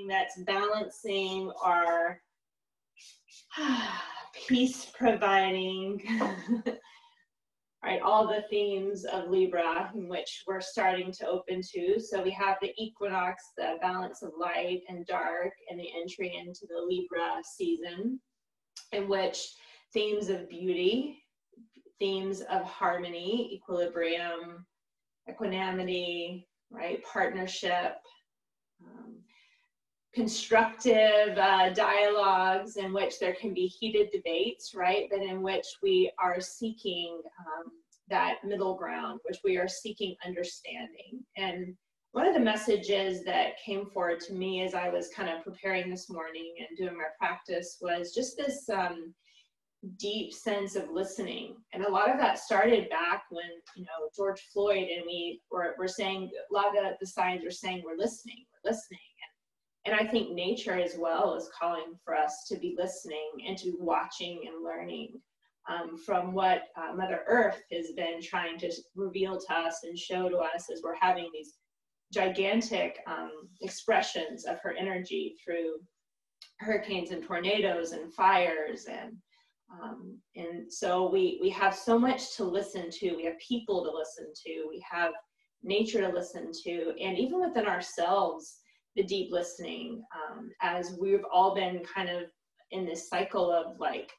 that's balancing our peace providing, right, all the themes of Libra in which we're starting to open to. So we have the equinox, the balance of light and dark, and the entry into the Libra season, in which themes of beauty, themes of harmony, equilibrium, equanimity, right, partnership, constructive dialogues in which there can be heated debates, right, but in which we are seeking that middle ground, which we are seeking understanding. And one of the messages that came forward to me as I was kind of preparing this morning and doing my practice was just this deep sense of listening. And a lot of that started back when, you know, George Floyd, and we were saying, a lot of the signs are saying we're listening. And I think nature as well is calling for us to be listening and to be watching and learning from what Mother Earth has been trying to reveal to us and show to us as we're having these gigantic expressions of her energy through hurricanes and tornadoes and fires. And so we have so much to listen to. We have people to listen to. We have nature to listen to. And even within ourselves, the deep listening, as we've all been kind of in this cycle of like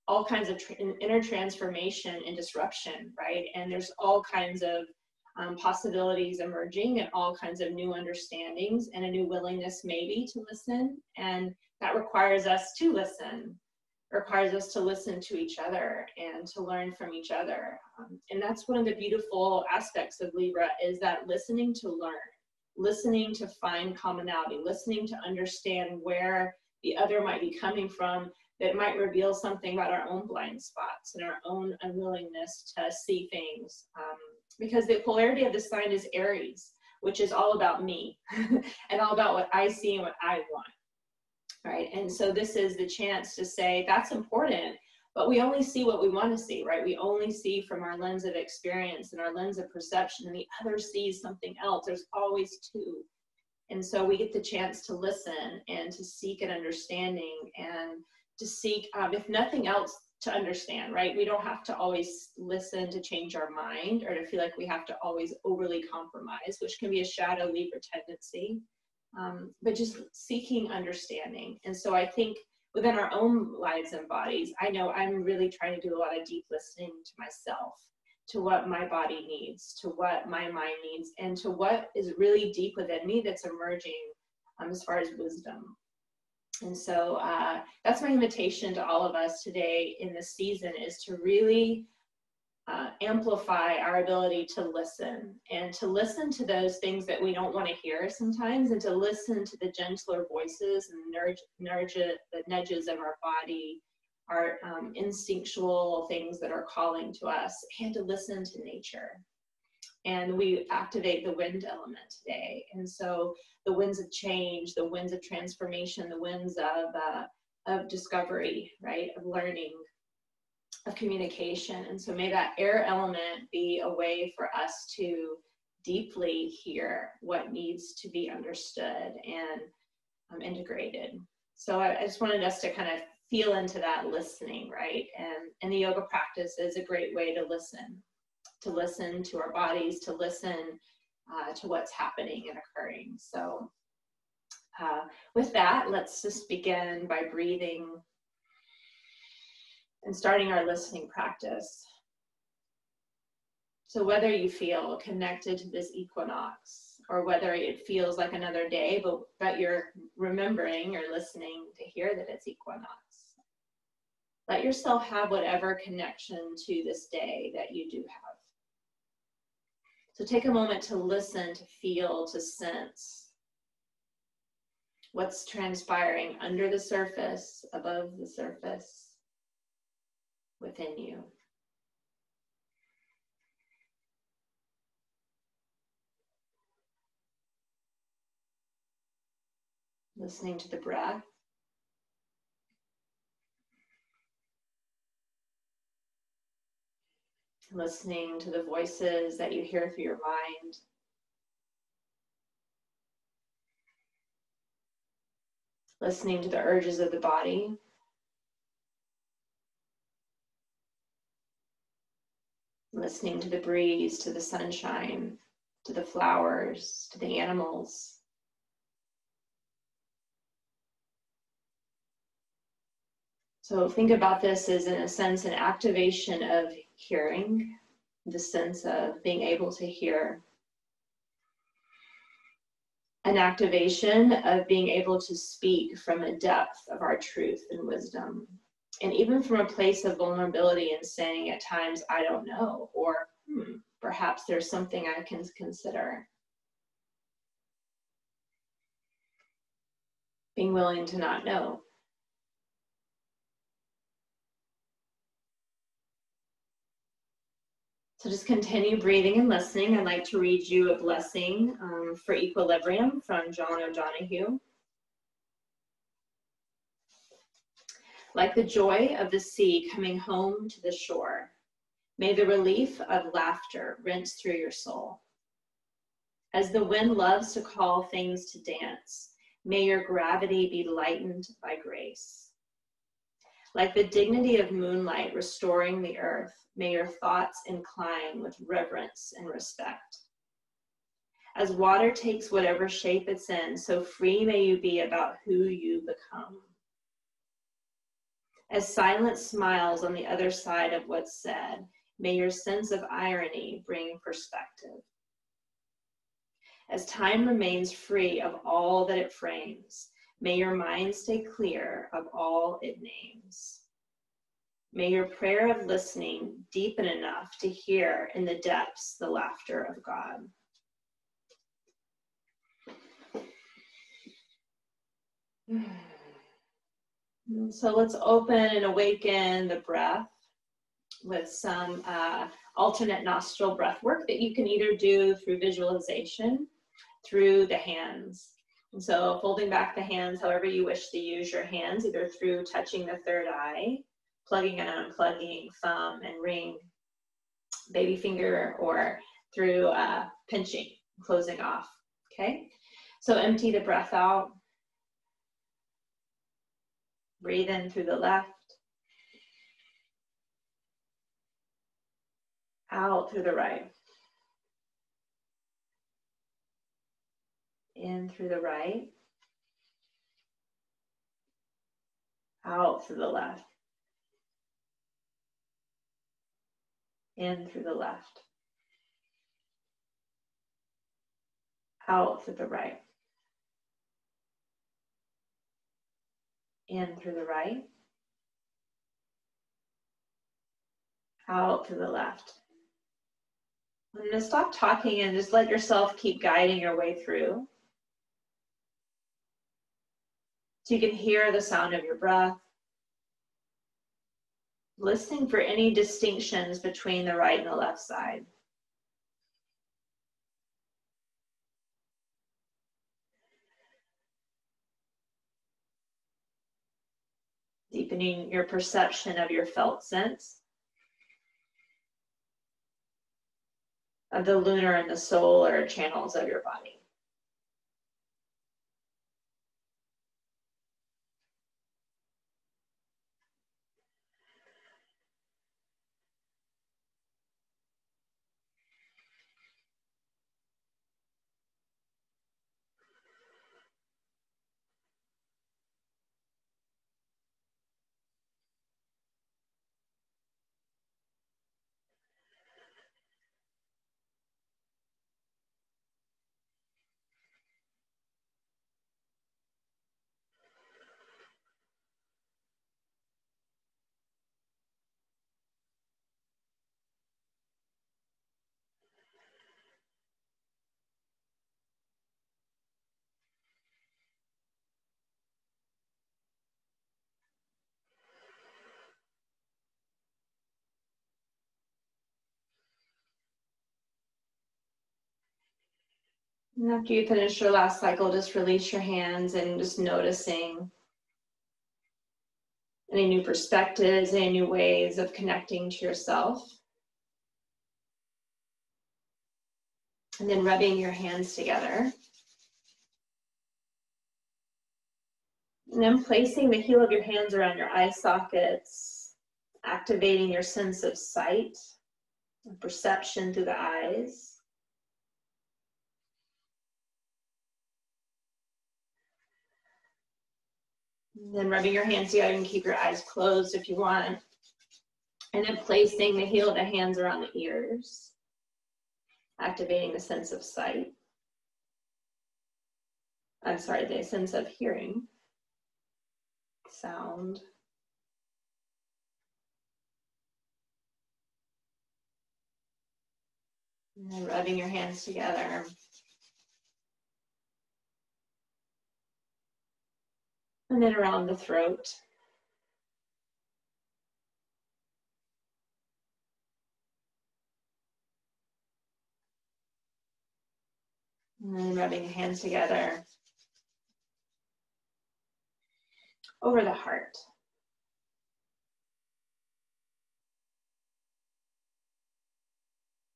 all kinds of inner transformation and disruption, right? And there's all kinds of possibilities emerging and all kinds of new understandings and a new willingness maybe to listen. And that requires us to listen, requires us to listen to each other and to learn from each other. And that's one of the beautiful aspects of Libra, is that listening to learn, listening to find commonality, listening to understand where the other might be coming from, that might reveal something about our own blind spots and our own unwillingness to see things. Because the polarity of the sign is Aries, which is all about me and all about what I see and what I want, right? And so this is the chance to say, that's important, but we only see what we want to see, right? We only see from our lens of experience and our lens of perception, and the other sees something else. There's always two. And so we get the chance to listen and to seek an understanding and to seek, if nothing else, to understand, right? We don't have to always listen to change our mind or to feel like we have to always overly compromise, which can be a shadow Libra tendency, but just seeking understanding. And so I think within our own lives and bodies, I know I'm really trying to do a lot of deep listening to myself, to what my body needs, to what my mind needs, and to what is really deep within me that's emerging as far as wisdom. And so that's my invitation to all of us today in this season, is to really amplify our ability to listen, and to listen to those things that we don't want to hear sometimes, and to listen to the gentler voices and the nudges of our body, our instinctual things that are calling to us, and to listen to nature. And we activate the wind element today. And so the winds of change, the winds of transformation, the winds of discovery, right, of learning, of communication. And so may that air element be a way for us to deeply hear what needs to be understood and integrated. So I just wanted us to kind of feel into that listening, right? And the yoga practice is a great way to listen to our bodies, to listen to what's happening and occurring. So with that, let's just begin by breathing and starting our listening practice. So whether you feel connected to this equinox, or whether it feels like another day, but you're remembering or listening to hear that it's equinox, let yourself have whatever connection to this day that you do have. So take a moment to listen, to feel, to sense what's transpiring under the surface, above the surface, within you. Listening to the breath. Listening to the voices that you hear through your mind. listening to the urges of the body. Listening to the breeze, to the sunshine, to the flowers, to the animals. So think about this as, in a sense, an activation of hearing, the sense of being able to hear. An activation of being able to speak from a depth of our truth and wisdom. And even from a place of vulnerability and saying at times, I don't know, or perhaps there's something I can consider. Being willing to not know. So just continue breathing and listening. I'd like to read you a blessing for equilibrium from John O'Donohue. Like the joy of the sea coming home to the shore, may the relief of laughter rinse through your soul. As the wind loves to call things to dance, may your gravity be lightened by grace. Like the dignity of moonlight restoring the earth, may your thoughts incline with reverence and respect. As water takes whatever shape it's in, so free may you be about who you become. As silence smiles on the other side of what's said, may your sense of irony bring perspective. As time remains free of all that it frames, may your mind stay clear of all it names. May your prayer of listening deepen enough to hear in the depths the laughter of God. So let's open and awaken the breath with some alternate nostril breath work that you can either do through visualization, through the hands. And so folding back the hands however you wish to use your hands, either through touching the third eye, plugging and unplugging thumb and ring, baby finger, or through pinching, closing off, okay? So empty the breath out. Breathe in through the left. Out through the right. In through the right. Out through the left. In through the left. Out through the right. In through the right. Out through the left. I'm going to stop talking and just let yourself keep guiding your way through. So you can hear the sound of your breath. Listening for any distinctions between the right and the left side. Deepening your perception of your felt sense. Of the lunar and the solar channels of your body. And after you finish your last cycle, just release your hands and just noticing any new perspectives, any new ways of connecting to yourself. And then rubbing your hands together. And then placing the heel of your hands around your eye sockets, activating your sense of sight and perception through the eyes. And then rubbing your hands together, you can keep your eyes closed if you want. And then placing the heel of the hands around the ears, activating the sense of sight. I'm sorry, the sense of hearing, sound. And then rubbing your hands together. And then around the throat. And then rubbing your hands together over the heart.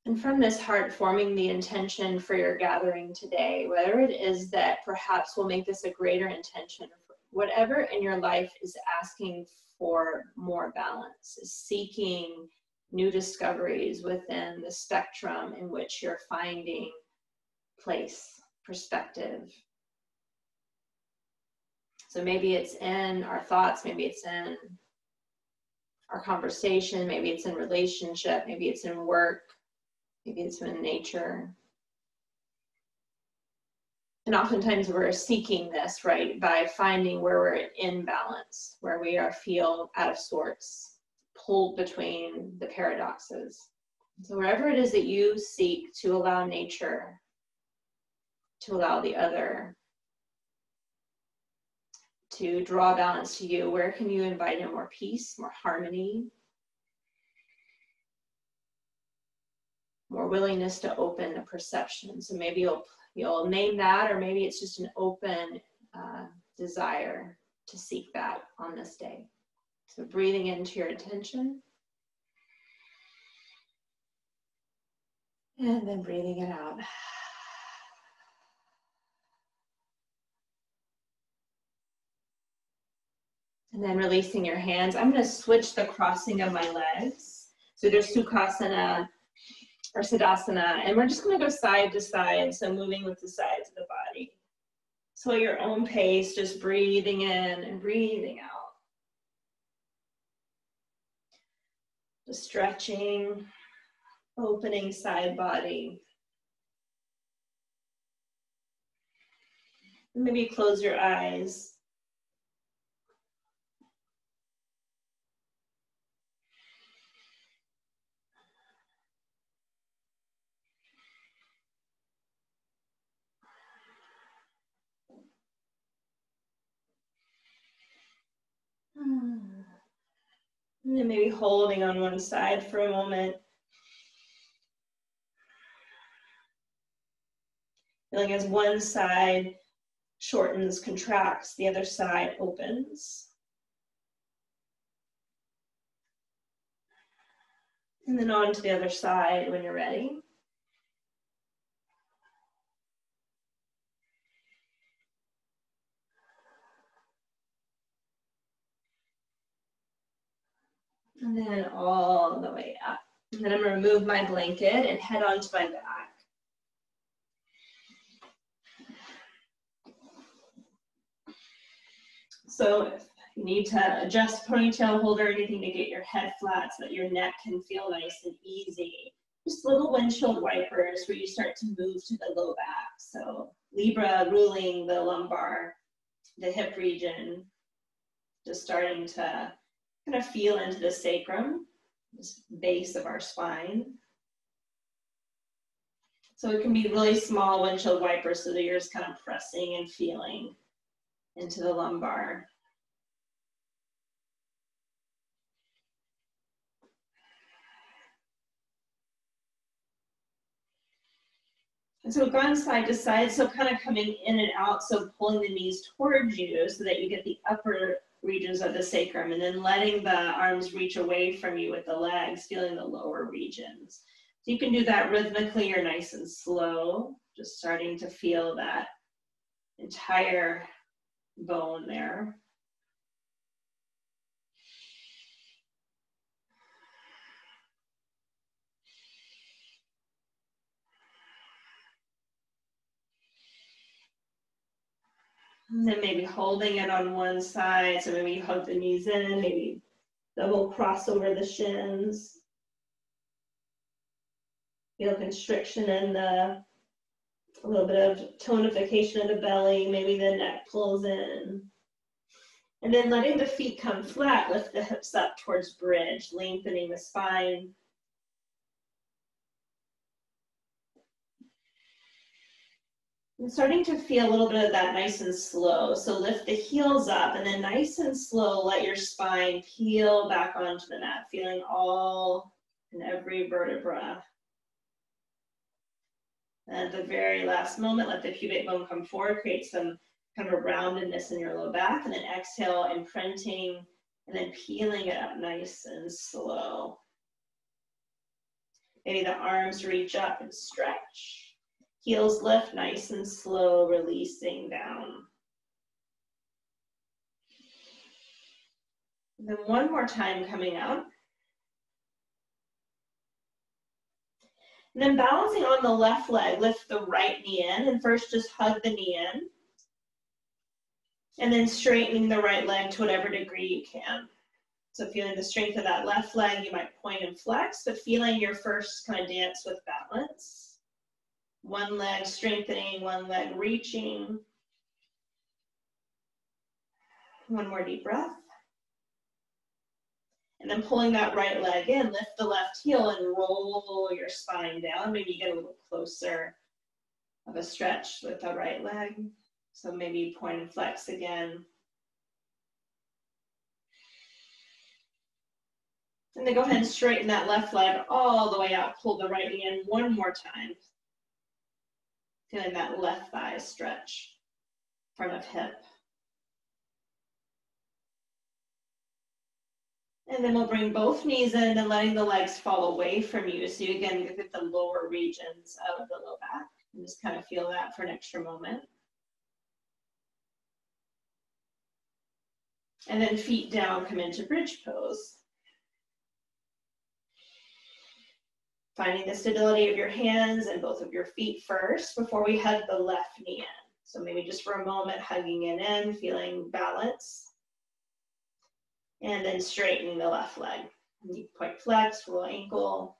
And from this heart, forming the intention for your gathering today, whether it is that perhaps we'll make this a greater intention, whatever in your life is asking for more balance, is seeking new discoveries within the spectrum in which you're finding place, perspective. So maybe it's in our thoughts, maybe it's in our conversation, maybe it's in relationship, maybe it's in work, maybe it's in nature. And oftentimes we're seeking this, right, by finding where we're in balance, where we feel out of sorts, pulled between the paradoxes. So wherever it is that you seek to allow nature, to allow the other, to draw balance to you, where can you invite in more peace, more harmony, more willingness to open the perception? So maybe you'll name that, or maybe it's just an open desire to seek that on this day. So breathing into your attention. And then breathing it out. And then releasing your hands. I'm going to switch the crossing of my legs. So there's Sukhasana or Siddhasana, and we're just going to go side to side, so moving with the sides of the body. So at your own pace, just breathing in and breathing out. Just stretching, opening side body. Maybe close your eyes. And then maybe holding on one side for a moment. Feeling as one side shortens, contracts, the other side opens. And then on to the other side when you're ready. And then all the way up. And then I'm going to remove my blanket and head onto my back. So if you need to adjust ponytail holder or anything to get your head flat so that your neck can feel nice and easy, just little windshield wipers where you start to move to the low back. So Libra ruling the lumbar, the hip region, just starting to kind of feel into the sacrum, this base of our spine. So it can be really small windshield wipers so that you're just kind of pressing and feeling into the lumbar. And so gone side to side, so kind of coming in and out, so pulling the knees towards you so that you get the upper regions of the sacrum, and then letting the arms reach away from you with the legs, feeling the lower regions. So you can do that rhythmically or nice and slow, just starting to feel that entire bone there. And then maybe holding it on one side. So maybe you hug the knees in, maybe double cross over the shins. Feel constriction in a little bit of tonification of the belly. Maybe the neck pulls in. And then letting the feet come flat, lift the hips up towards bridge, lengthening the spine. And starting to feel a little bit of that nice and slow. So lift the heels up and then nice and slow, let your spine peel back onto the mat, feeling all and every vertebra. And at the very last moment, let the pubic bone come forward, create some kind of a roundedness in your low back, and then exhale, imprinting, and then peeling it up nice and slow. Maybe the arms reach up and stretch. Heels lift nice and slow, releasing down. And then one more time coming up. And then balancing on the left leg, lift the right knee in, and first just hug the knee in. And then straightening the right leg to whatever degree you can. So feeling the strength of that left leg, you might point and flex, but feeling your first kind of dance with balance. One leg strengthening, one leg reaching. One more deep breath. And then pulling that right leg in, lift the left heel and roll your spine down. Maybe you get a little closer of a stretch with the right leg. So maybe point and flex again. And then go ahead and straighten that left leg all the way out. Pull the right knee in one more time. Feeling that left thigh stretch, front of hip. And then we'll bring both knees in and letting the legs fall away from you. So you again get the lower regions of the low back. And just kind of feel that for an extra moment. And then feet down, come into bridge pose. Finding the stability of your hands and both of your feet first before we hug the left knee in. So maybe just for a moment, hugging it in, feeling balance. And then straightening the left leg. You point flex, roll ankle.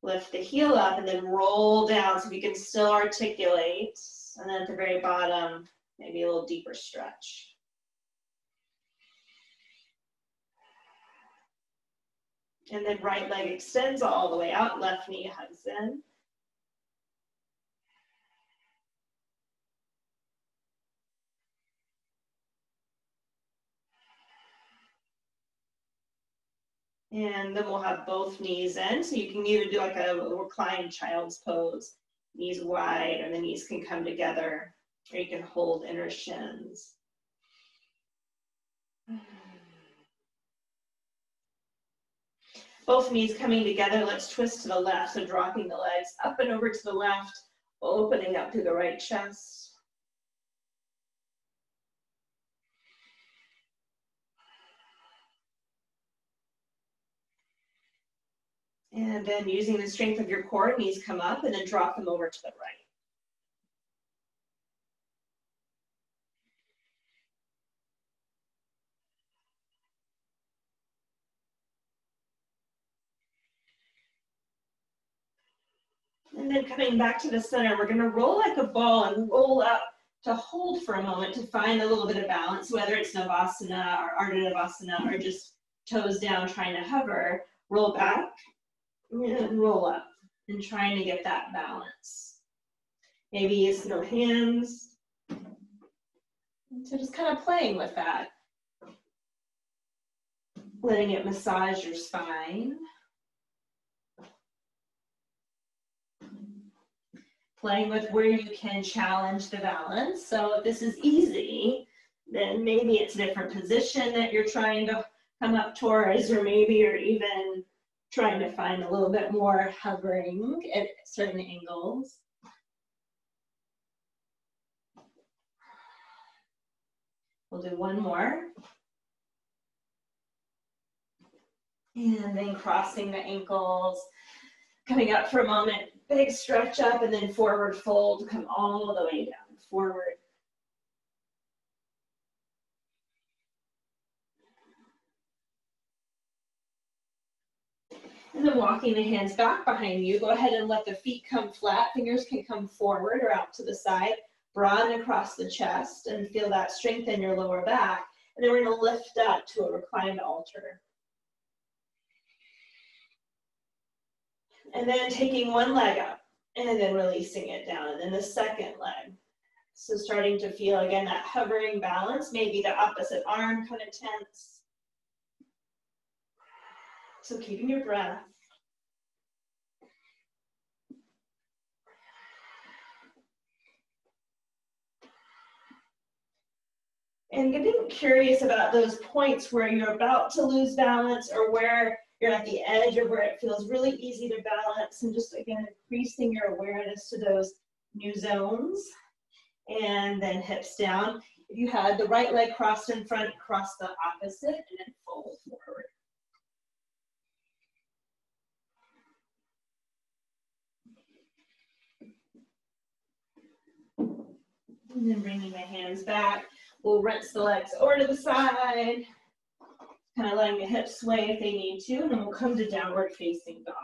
Lift the heel up and then roll down so you can still articulate. And then at the very bottom, maybe a little deeper stretch. And then right leg extends all the way out, left knee hugs in. And then we'll have both knees in. So you can either do like a reclined child's pose, knees wide, or the knees can come together, or you can hold inner shins. Both knees coming together, let's twist to the left. So dropping the legs up and over to the left, opening up through the right chest. And then using the strength of your core, knees come up and then drop them over to the right. And then coming back to the center, we're gonna roll like a ball and roll up to hold for a moment to find a little bit of balance, whether it's Navasana or Ardha Navasana or just toes down trying to hover. Roll back and roll up and trying to get that balance. Maybe use no hands. So just kind of playing with that. Letting it massage your spine. Playing with where you can challenge the balance. So if this is easy, then maybe it's a different position that you're trying to come up towards, or maybe you're even trying to find a little bit more hovering at certain angles. We'll do one more. And then crossing the ankles, Coming up for a moment, big stretch up and then forward fold, come all the way down, forward. And then walking the hands back behind you, go ahead and let the feet come flat. Fingers can come forward or out to the side. Broaden across the chest and feel that strength in your lower back. And then we're going to lift up to a reclined altar. And then taking one leg up and then releasing it down. And then the second leg. So starting to feel, again, that hovering balance. Maybe the opposite arm kind of tense. So keeping your breath. And getting curious about those points where you're about to lose balance or where you're at the edge or where it feels really easy to balance, and just, again, increasing your awareness to those new zones. And then hips down. If you had the right leg crossed in front, cross the opposite and then fold forward. And then bringing the hands back. We'll rinse the legs over to the side. Kind of letting the hips sway if they need to. And then we'll come to downward facing dog.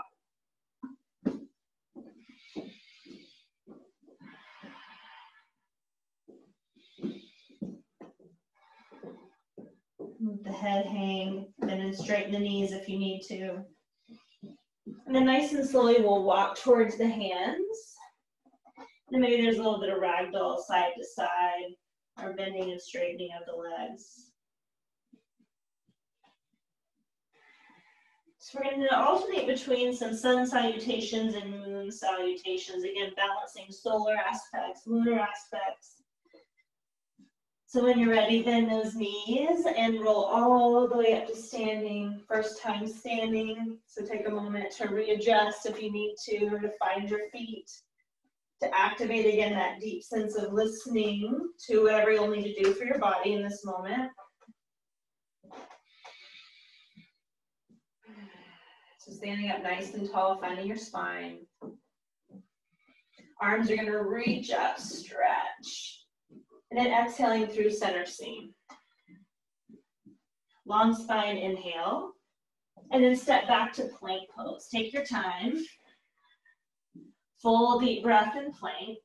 Let the head hang, then straighten the knees if you need to. And then nice and slowly we'll walk towards the hands. And maybe there's a little bit of ragdoll side to side, or bending and straightening of the legs. So we're going to alternate between some sun salutations and moon salutations. Again, balancing solar aspects, lunar aspects. So when you're ready, bend those knees and roll all the way up to standing. First time standing. So take a moment to readjust if you need to find your feet. To activate, again, that deep sense of listening to whatever you'll need to do for your body in this moment. So standing up nice and tall, finding your spine. Arms are going to reach up, stretch. And then exhaling through center seam. Long spine, inhale. And then step back to plank pose. Take your time. Full deep breath in plank.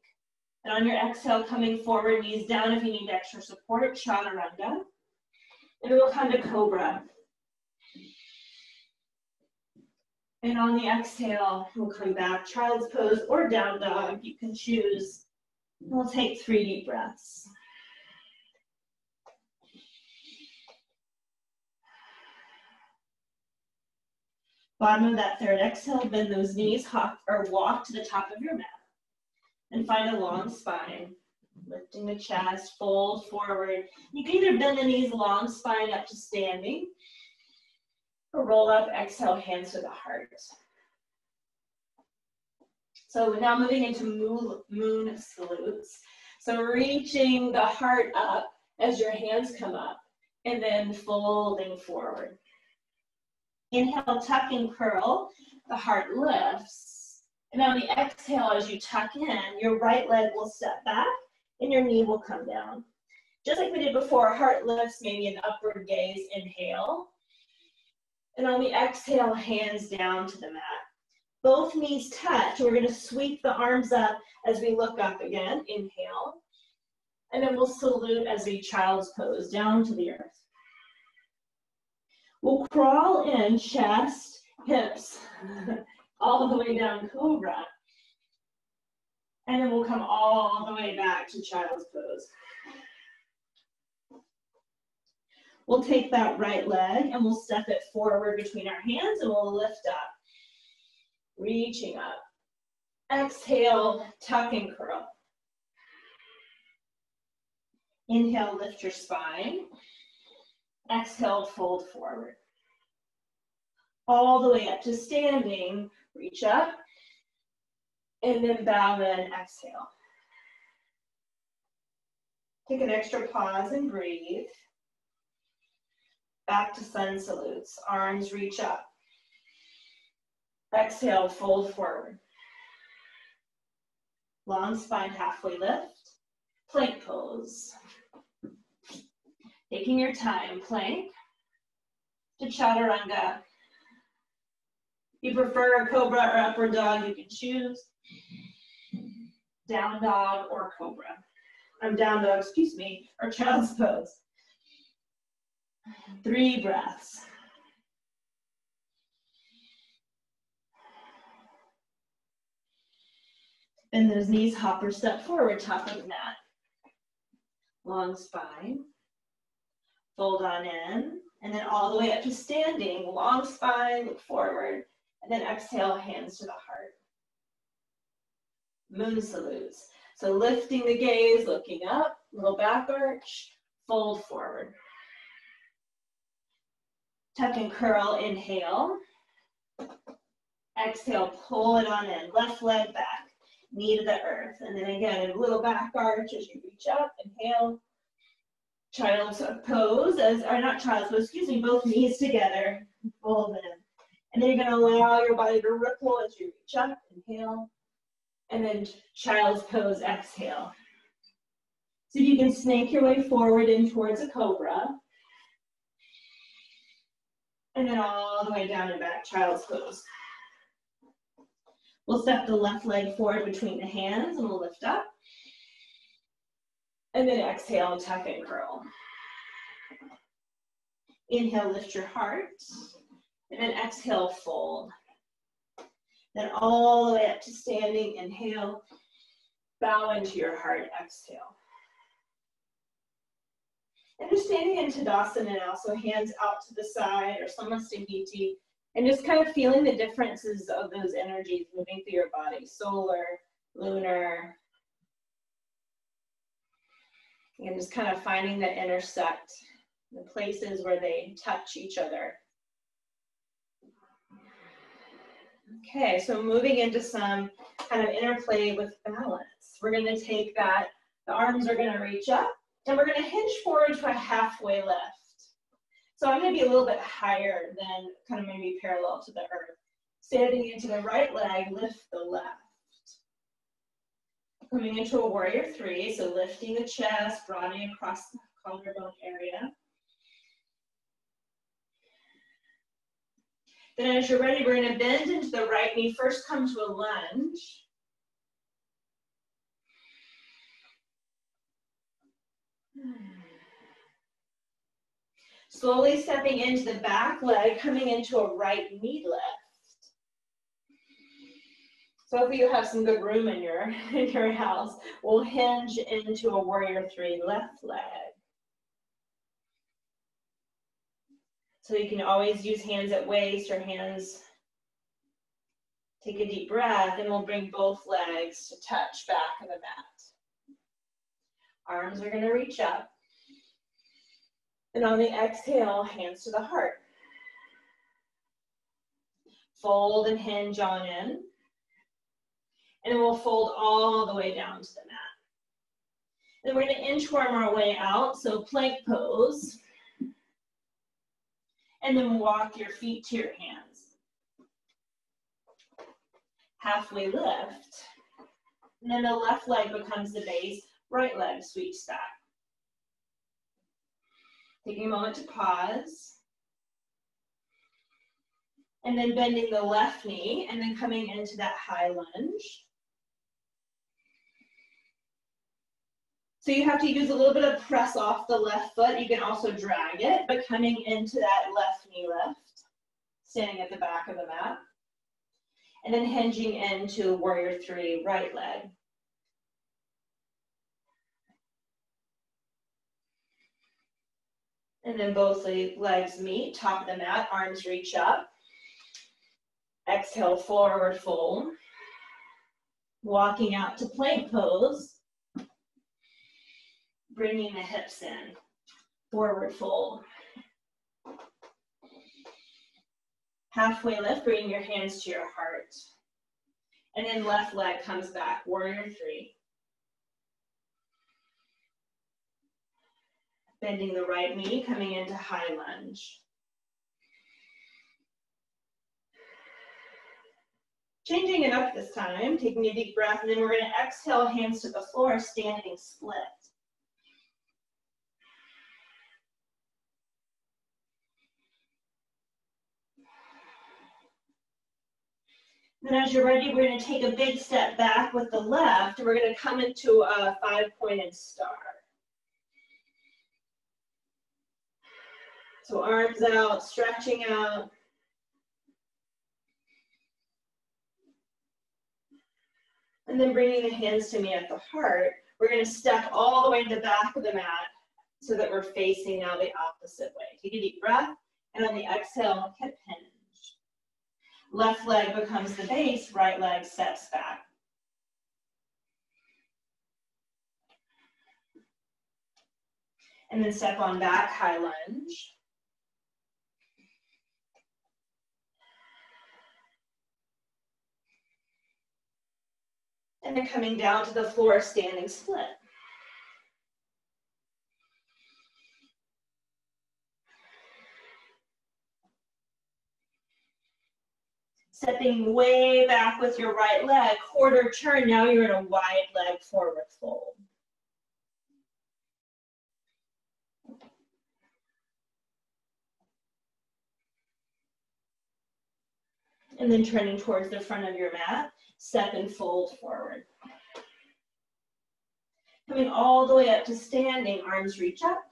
And on your exhale, coming forward, knees down if you need extra support, chaturanga. And we'll come to cobra. And on the exhale, we'll come back, child's pose or down dog, you can choose. We'll take 3 deep breaths. Bottom of that third exhale, bend those knees, hop or walk to the top of your mat. And find a long spine. Lifting the chest, fold forward. You can either bend the knees, long spine up to standing, or roll up, exhale, hands to the heart. So now moving into moon salutes. So reaching the heart up as your hands come up, and then folding forward. Inhale, tuck and curl, the heart lifts. And on the exhale, as you tuck in, your right leg will step back and your knee will come down. Just like we did before, heart lifts, maybe an upward gaze, inhale. And on the exhale, hands down to the mat. Both knees touch. We're going to sweep the arms up as we look up again, inhale. And then we'll salute as we child's pose, down to the earth. We'll crawl in, chest, hips, all the way down, cobra. And then we'll come all the way back to child's pose. We'll take that right leg and we'll step it forward between our hands and we'll lift up, reaching up. Exhale, tuck and curl. Inhale, lift your spine. Exhale, fold forward. All the way up to standing, reach up, and then bow in, exhale. Take an extra pause and breathe. Back to sun salutes, arms reach up. Exhale, fold forward. Long spine, halfway lift. Plank pose. Taking your time, plank to chaturanga. If you prefer a cobra or upward dog, you can choose. Down dog or cobra. Down dog, excuse me, or child's pose. 3 breaths. Bend those knees, hop or step forward, top of the mat. Long spine. Fold on in, and then all the way up to standing. Long spine, look forward, and then exhale, hands to the heart. Moon salutes. So lifting the gaze, looking up, little back arch, fold forward. Tuck and curl, inhale. Exhale, pull it on in, left leg back, knee to the earth. And then again, a little back arch as you reach up, inhale. Child's pose, or not child's pose, excuse me, both knees together, fold in. And then you're gonna allow your body to ripple as you reach up, inhale. And then child's pose, exhale. So you can snake your way forward in towards a cobra. And then all the way down and back, child's pose. We'll step the left leg forward between the hands and we'll lift up. And then exhale, tuck and curl. Inhale, lift your heart. And then exhale, fold. Then all the way up to standing, inhale. Bow into your heart, exhale. And just standing in Tadasana now, so hands out to the side or Samasthiti, and just kind of feeling the differences of those energies moving through your body, solar, lunar, and just kind of finding that intersect, the places where they touch each other. Okay, so moving into some kind of interplay with balance. We're going to take that, the arms are going to reach up, and we're going to hinge forward to a halfway lift. So I'm going to be a little bit higher than kind of maybe parallel to the earth. Standing into the right leg, lift the left. Coming into a warrior 3, so lifting the chest, broadening across the collarbone area. Then as you're ready, we're going to bend into the right knee. First come to a lunge. Slowly stepping into the back leg, coming into a right knee lift. So if you have some good room in your house, we'll hinge into a warrior 3 left leg. So you can always use hands at waist or hands. Take a deep breath and we'll bring both legs to touch back of the mat. Arms are going to reach up. And on the exhale, hands to the heart. Fold and hinge on in. And we'll fold all the way down to the mat. Then we're going to inchworm our way out, so plank pose. And then walk your feet to your hands. Halfway lift. And then the left leg becomes the base, right leg sweeps back. Taking a moment to pause. And then bending the left knee and then coming into that high lunge. So you have to use a little bit of press off the left foot. You can also drag it, but coming into that left knee lift, standing at the back of the mat. And then hinging into warrior 3, right leg. And then both legs meet, top of the mat, arms reach up. Exhale, forward fold. Walking out to plank pose. Bringing the hips in, forward fold. Halfway lift, bringing your hands to your heart. And then left leg comes back, warrior 3. Bending the right knee, coming into high lunge. Changing it up this time, taking a deep breath, and then we're going to exhale, hands to the floor, standing split. Then as you're ready, we're going to take a big step back with the left. We're going to come into a 5-pointed star. So arms out, stretching out. And then bringing the hands to me at the heart. We're going to step all the way to the back of the mat so that we're facing now the opposite way. Take a deep breath, and on the exhale, hip hinge. Left leg becomes the base, right leg steps back. And then step on back, high lunge. And then coming down to the floor, standing split. Stepping way back with your right leg, quarter turn, now you're in a wide leg forward fold. And then turning towards the front of your mat, step and fold forward. Coming all the way up to standing, arms reach up.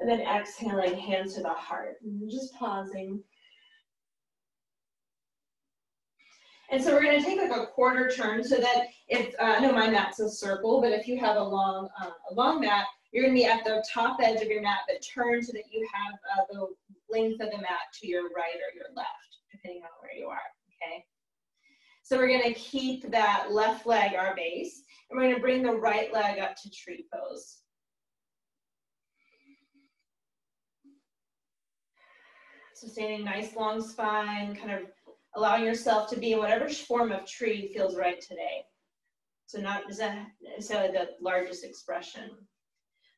And then exhaling, hands to the heart. And just pausing. And so we're going to take like a quarter turn so that if, I know my mat's a circle, but if you have a long mat, you're going to be at the top edge of your mat, but turn so that you have the length of the mat to your right or your left, depending on where you are, okay? So we're going to keep that left leg our base, and we're going to bring the right leg up to tree pose. So standing nice long spine, kind of allowing yourself to be in whatever form of tree feels right today. So not necessarily the largest expression.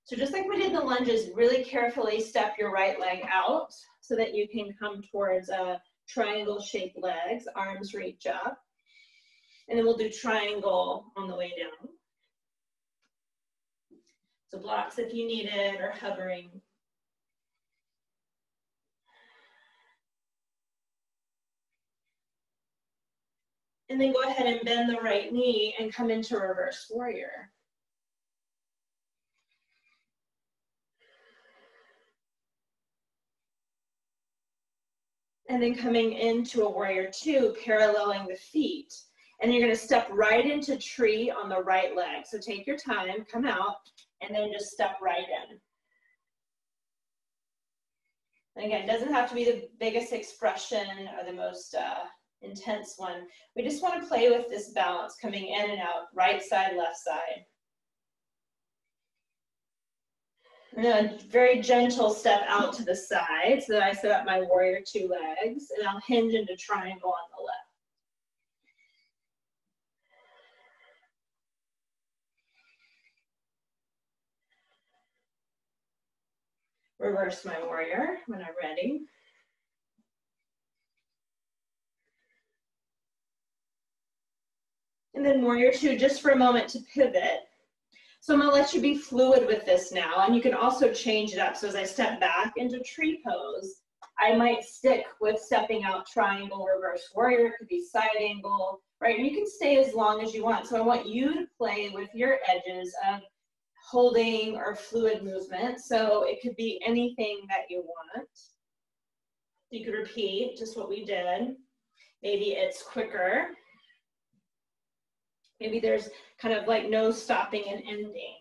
So just like we did the lunges, really carefully step your right leg out so that you can come towards triangle-shaped legs, arms reach up. And then we'll do triangle on the way down. So blocks if you need it, or hovering. And then go ahead and bend the right knee and come into reverse warrior. And then coming into a warrior two, paralleling the feet. And you're going to step right into tree on the right leg. So take your time, come out, and then just step right in. And again, it doesn't have to be the biggest expression or the most intense one. We just want to play with this balance, coming in and out, right side, left side. And then a very gentle step out to the side so that I set up my warrior two legs, and I'll hinge into triangle on the left. Reverse my warrior when I'm ready. And then warrior two, just for a moment to pivot. So I'm going to let you be fluid with this now, and you can also change it up. So as I step back into tree pose, I might stick with stepping out triangle, reverse warrior. It could be side angle, right? And you can stay as long as you want. So I want you to play with your edges of holding or fluid movement. So it could be anything that you want. You could repeat just what we did. Maybe it's quicker. Maybe there's kind of like no stopping and ending.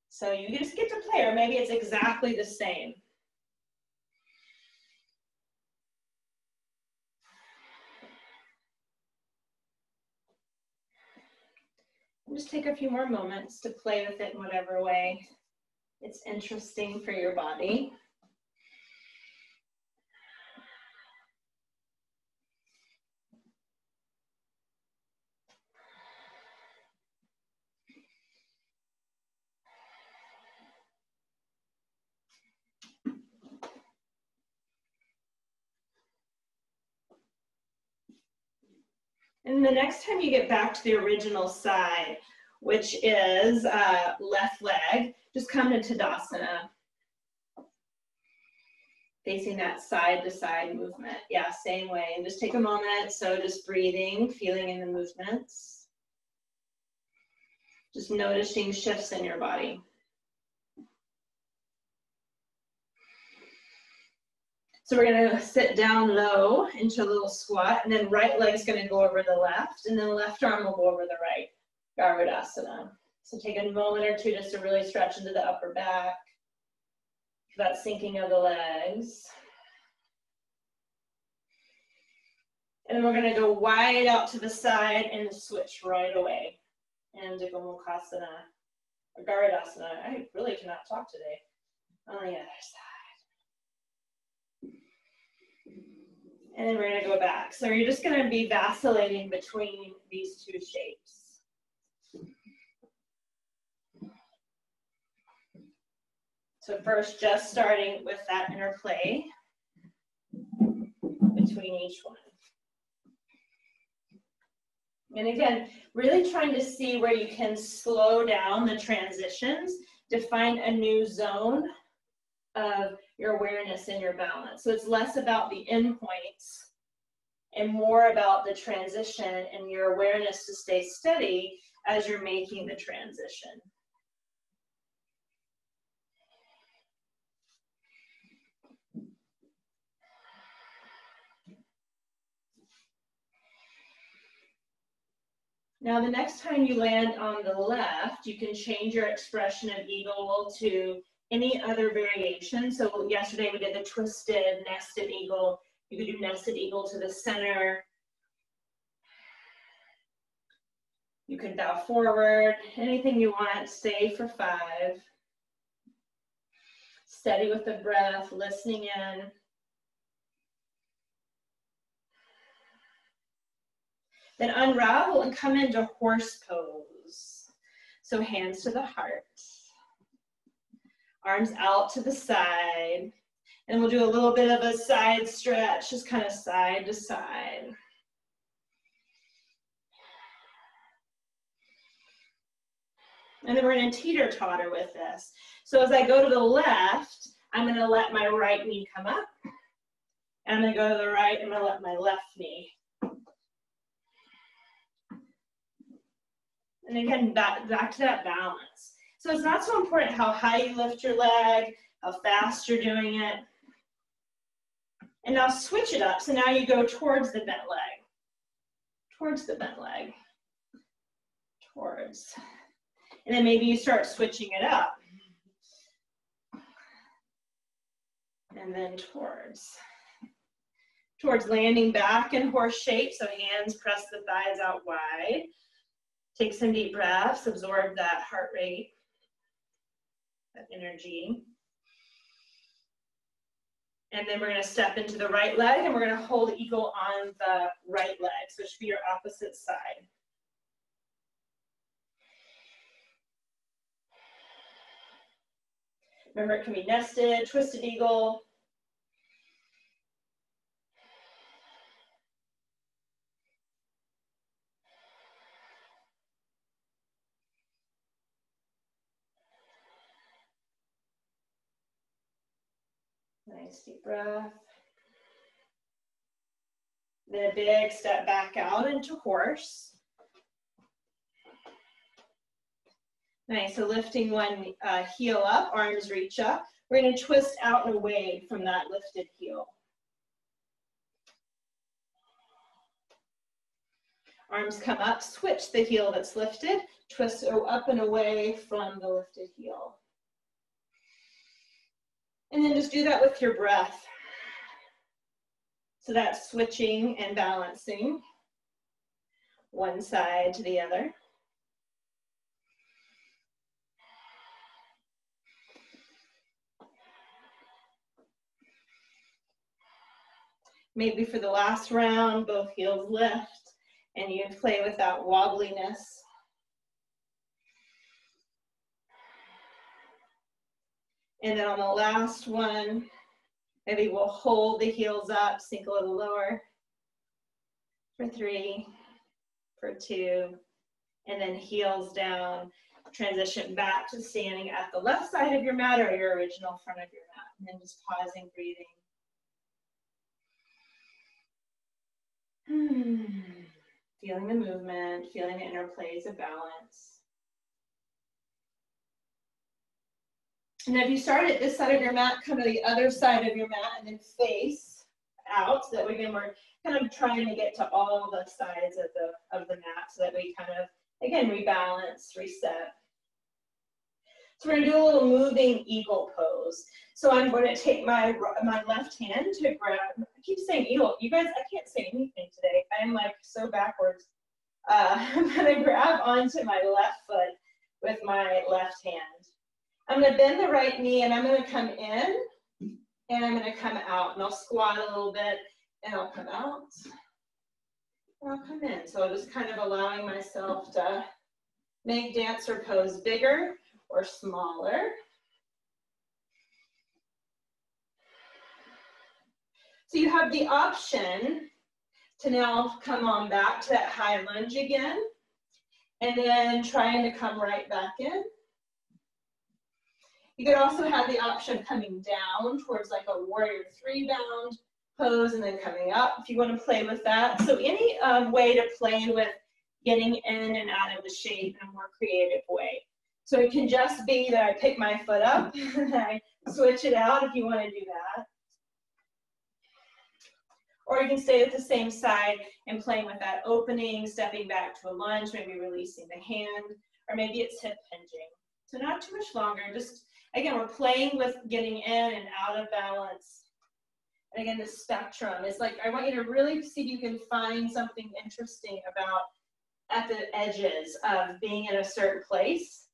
So you just get to play, or maybe it's exactly the same. And just take a few more moments to play with it in whatever way it's interesting for your body. And the next time you get back to the original side, which is left leg, just come to Tadasana. Facing that side to side movement. Yeah, same way. And just take a moment. So just breathing, feeling in the movements. Just noticing shifts in your body. So we're gonna sit down low into a little squat, and then right leg's gonna go over the left, and then left arm will go over the right, Garudasana. So take a moment or two just to really stretch into the upper back. That sinking of the legs. And then we're gonna go wide out to the side and switch right away. And Gomukhasana, or Garudasana. I really cannot talk today. On the other side. And then we're gonna go back. So you're just gonna be vacillating between these two shapes. So first, just starting with that interplay between each one. And again, really trying to see where you can slow down the transitions to find a new zone of your awareness and your balance. So it's less about the endpoints and more about the transition and your awareness to stay steady as you're making the transition. Now, the next time you land on the left, you can change your expression of eagle to any other variation. So yesterday we did the twisted nested eagle. You could do nested eagle to the center. You could bow forward, anything you want, stay for 5. Steady with the breath, listening in. Then unravel and come into horse pose. So hands to the heart. Arms out to the side. And we'll do a little bit of a side stretch, just kind of side to side. And then we're going to teeter-totter with this. So as I go to the left, I'm going to let my right knee come up. And I'm going to go to the right, I'm going to let my left knee. And again, back to that balance. So it's not so important how high you lift your leg, how fast you're doing it. And now switch it up. So now you go towards the bent leg. Towards the bent leg. Towards. And then maybe you start switching it up. And then towards. Towards landing back in horse shape. So hands press the thighs out wide. Take some deep breaths, absorb that heart rate, that energy. And then we're going to step into the right leg and we're going to hold eagle on the right leg. So it should be your opposite side. Remember, it can be nested, twisted eagle. Nice deep breath. Then a big step back out into horse. Nice, so lifting one heel up, arms reach up. We're going to twist out and away from that lifted heel. Arms come up, switch the heel that's lifted, twist up and away from the lifted heel. And then just do that with your breath. So that's switching and balancing one side to the other. Maybe for the last round, both heels lift and you play with that wobbliness. And then on the last one, maybe we'll hold the heels up, sink a little lower for 3, for 2, and then heels down. Transition back to standing at the left side of your mat or your original front of your mat, and then just pausing, breathing. Feeling the movement, feeling the interplays of balance. And if you start at this side of your mat, come to the other side of your mat and then face out, so that again we're kind of trying to get to all the sides of the mat, so that we kind of, again, rebalance, reset. So we're gonna do a little moving eagle pose. So I'm going to take my left hand to grab, I keep saying eagle, you guys, I can't say anything today. I'm like so backwards. I'm gonna grab onto my left foot with my left hand. I'm gonna bend the right knee and I'm gonna come in and I'm gonna come out, and I'll squat a little bit and I'll come out and I'll come in. So I'm just kind of allowing myself to make dancer pose bigger or smaller. So you have the option to now come on back to that high lunge again, and then trying to come right back in. You could also have the option of coming down towards like a warrior 3 bound pose and then coming up if you want to play with that. So any way to play with getting in and out of the shape in a more creative way. So it can just be that I pick my foot up and I switch it out if you want to do that. Or you can stay at the same side and playing with that opening, stepping back to a lunge, maybe releasing the hand, or maybe it's hip hinging. So not too much longer, just, again, we're playing with getting in and out of balance. And again, the spectrum is like, I want you to really see if you can find something interesting about at the edges of being in a certain place.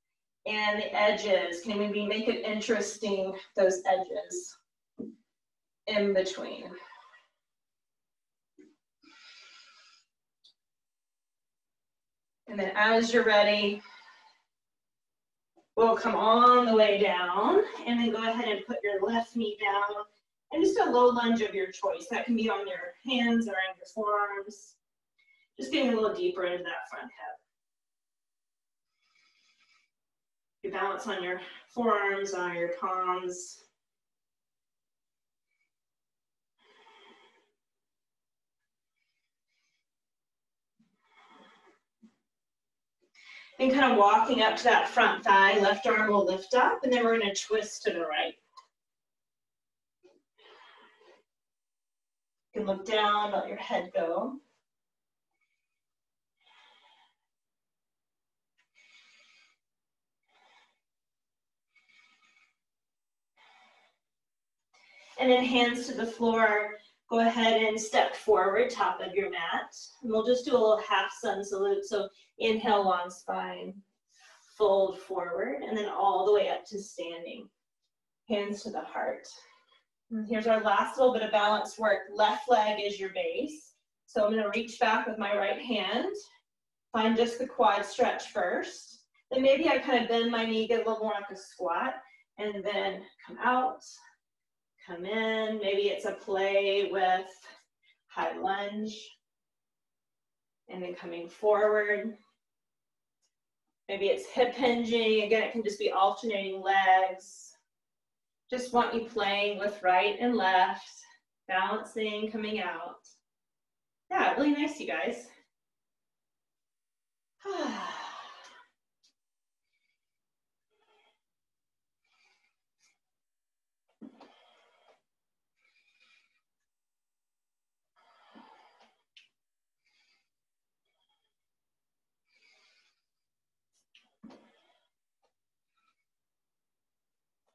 And the edges, can we make it interesting, those edges in between. And then as you're ready, we'll come all the way down and then go ahead and put your left knee down and just a low lunge of your choice. That can be on your hands or on your forearms. Just getting a little deeper into that front hip. You balance on your forearms, on your palms. And kind of walking up to that front thigh, left arm will lift up, and then we're going to twist to the right. You can look down, let your head go. And then hands to the floor, go ahead and step forward, top of your mat. And we'll just do a little half sun salute. So inhale, long spine, fold forward, and then all the way up to standing. Hands to the heart. And here's our last little bit of balance work. Left leg is your base. So I'm gonna reach back with my right hand, find just the quad stretch first. Then maybe I kind of bend my knee, get a little more like a squat, and then come out. Come in, maybe it's a play with high lunge, and then coming forward. Maybe it's hip hinging, again, it can just be alternating legs. Just want you playing with right and left, balancing, coming out. Yeah, really nice, you guys.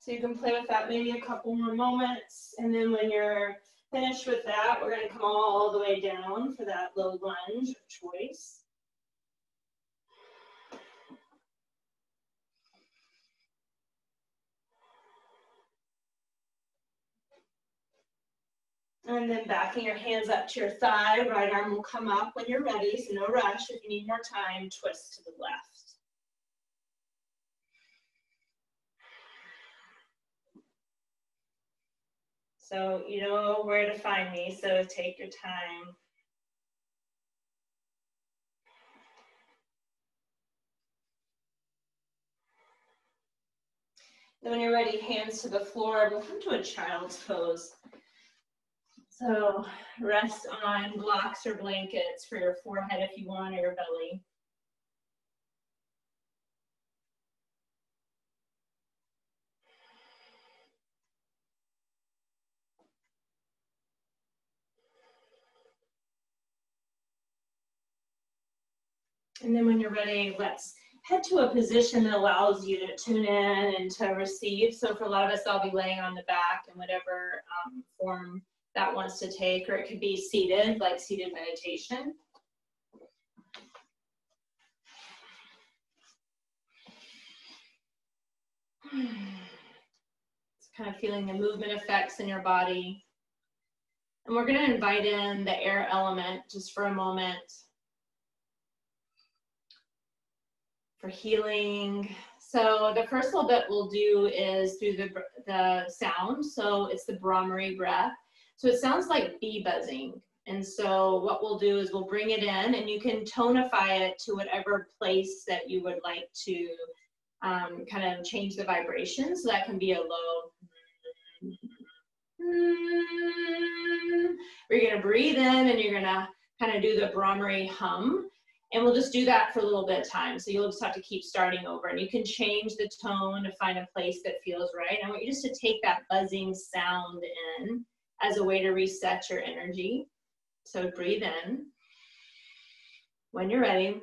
So you can play with that maybe a couple more moments, and then when you're finished with that, we're going to come all the way down for that low lunge of choice. And then backing your hands up to your thigh, right arm will come up when you're ready, so no rush. If you need more time, twist to the left. So you know where to find me, so take your time. Then when you're ready, hands to the floor. We'll come to a child's pose. So rest on blocks or blankets for your forehead if you want, or your belly. And then when you're ready, let's head to a position that allows you to tune in and to receive. So for a lot of us, I'll be laying on the back in whatever form that wants to take, or it could be seated, like seated meditation. It's kind of feeling the movement effects in your body. And we're going to invite in the air element just for a moment for healing. So the first little bit we'll do is through the sound. So it's the Brahmari breath. So it sounds like bee buzzing. And so what we'll do is we'll bring it in, and you can tonify it to whatever place that you would like to kind of change the vibration. So that can be a low. We're going to breathe in, and you're going to kind of do the Brahmari hum. And we'll just do that for a little bit of time. So you'll just have to keep starting over. And you can change the tone to find a place that feels right. I want you just to take that buzzing sound in as a way to reset your energy. So breathe in. When you're ready.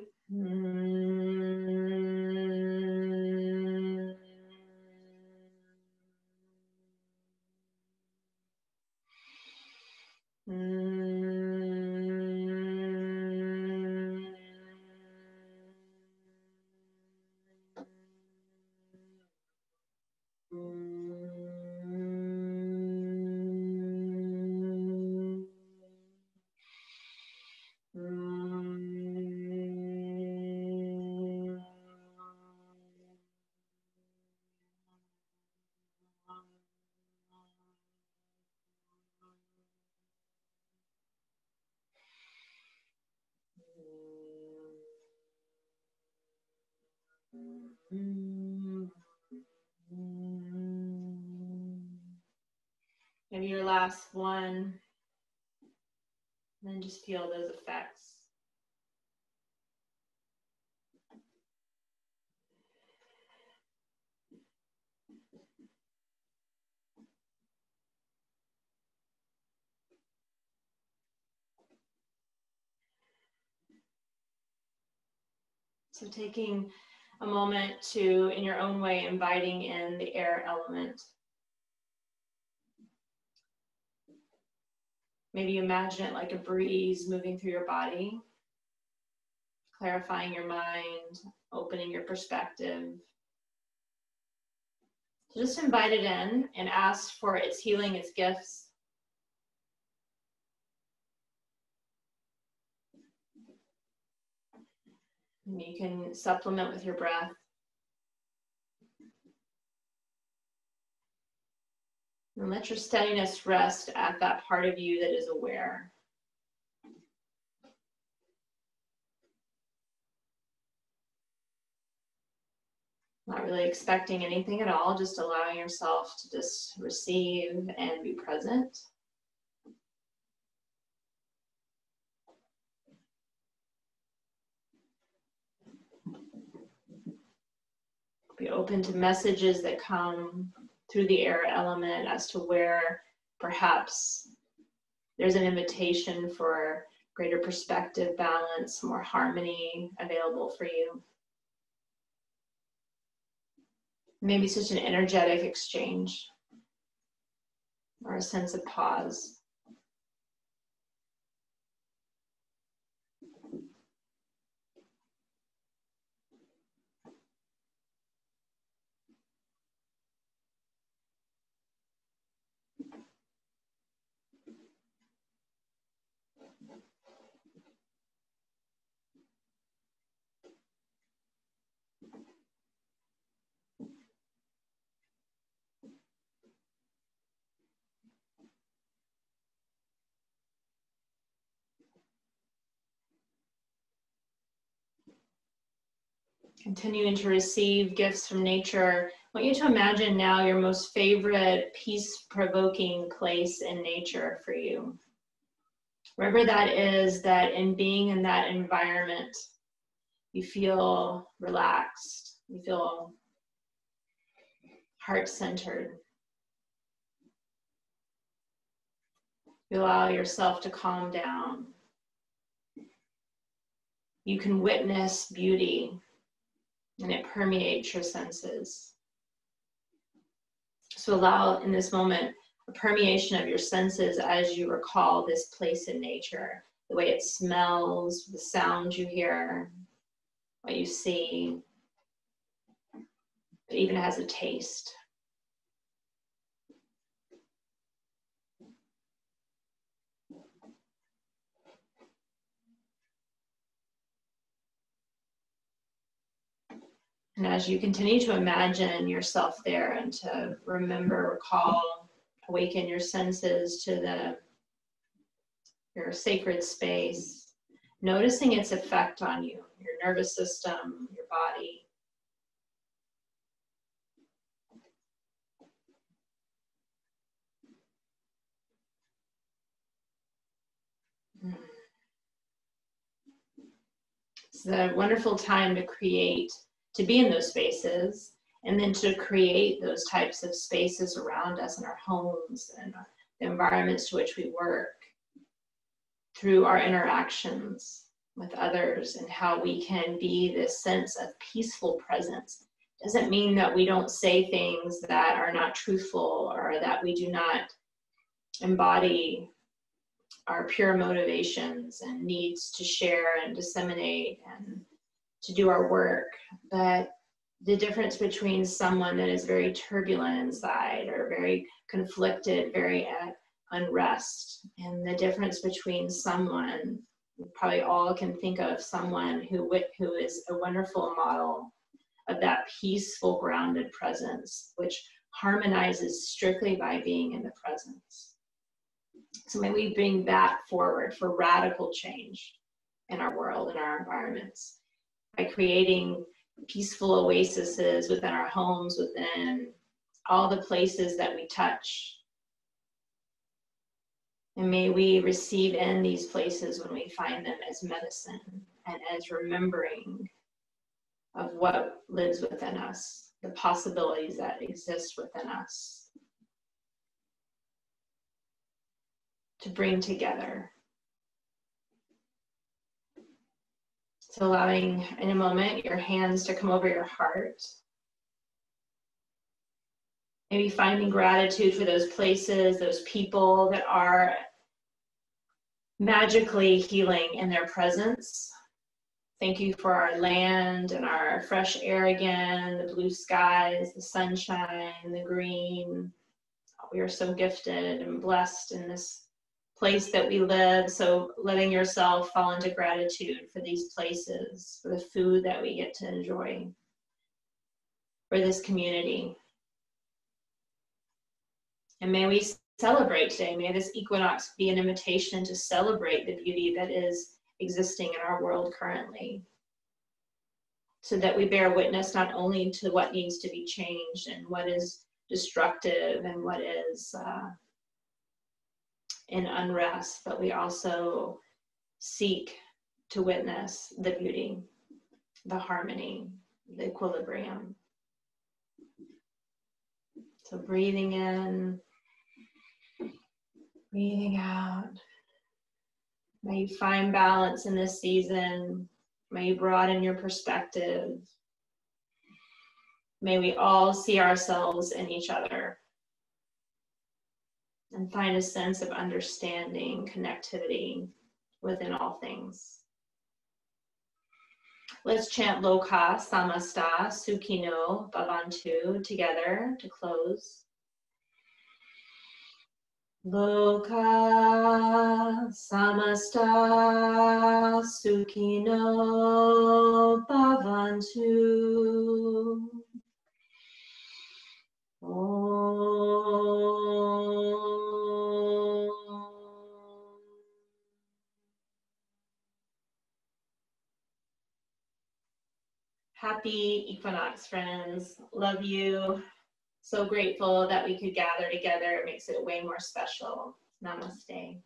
Maybe your last one, and then just feel those effects. So taking a moment to, in your own way, inviting in the air element. Maybe imagine it like a breeze moving through your body, clarifying your mind, opening your perspective. So just invite it in and ask for its healing, its gifts. And you can supplement with your breath. And let your steadiness rest at that part of you that is aware. Not really expecting anything at all, just allowing yourself to just receive and be present. Be open to messages that come through the air element as to where perhaps there's an invitation for greater perspective, balance, more harmony available for you. Maybe such an energetic exchange or a sense of pause. Continuing to receive gifts from nature I want you to imagine now your most favorite peace-provoking place in nature for you. Wherever that is, that in being in that environment, you feel relaxed, you feel heart-centered. You allow yourself to calm down. You can witness beauty, and it permeates your senses. So allow in this moment a permeation of your senses as you recall this place in nature, the way it smells, the sounds you hear, what you see. It even has a taste. And as you continue to imagine yourself there and to remember, recall, awaken your senses to your sacred space, noticing its effect on you, your nervous system, your body. It's a wonderful time to create, to be in those spaces, and then to create those types of spaces around us in our homes and the environments to which we work through our interactions with others, and how we can be this sense of peaceful presence. Doesn't mean that we don't say things that are not truthful or that we do not embody our pure motivations and needs to share and disseminate and to do our work. But the difference between someone that is very turbulent inside or very conflicted, very at unrest, and the difference between someone, we probably all can think of someone who is a wonderful model of that peaceful, grounded presence, which harmonizes strictly by being in the presence. So may we bring that forward for radical change in our world, in our environments, by creating peaceful oases within our homes, within all the places that we touch. And may we receive in these places when we find them as medicine and as remembering of what lives within us, the possibilities that exist within us, to bring together. So allowing in a moment your hands to come over your heart. Maybe finding gratitude for those places, those people that are magically healing in their presence. Thank you for our land and our fresh air again, the blue skies, the sunshine, the green. We are so gifted and blessed in this place that we live. So letting yourself fall into gratitude for these places, for the food that we get to enjoy, for this community. And may we celebrate today. May this equinox be an invitation to celebrate the beauty that is existing in our world currently, so that we bear witness not only to what needs to be changed and what is destructive and what is in unrest, but we also seek to witness the beauty, the harmony, the equilibrium. So breathing in, breathing out. May you find balance in this season. May you broaden your perspective. May we all see ourselves in each other and find a sense of understanding, connectivity within all things. Let's chant Loka Samasta Sukhino Bhavantu together to close. Loka Samasta Sukhino Bhavantu. Happy equinox, friends. Love you. So grateful that we could gather together. It makes it way more special. Namaste.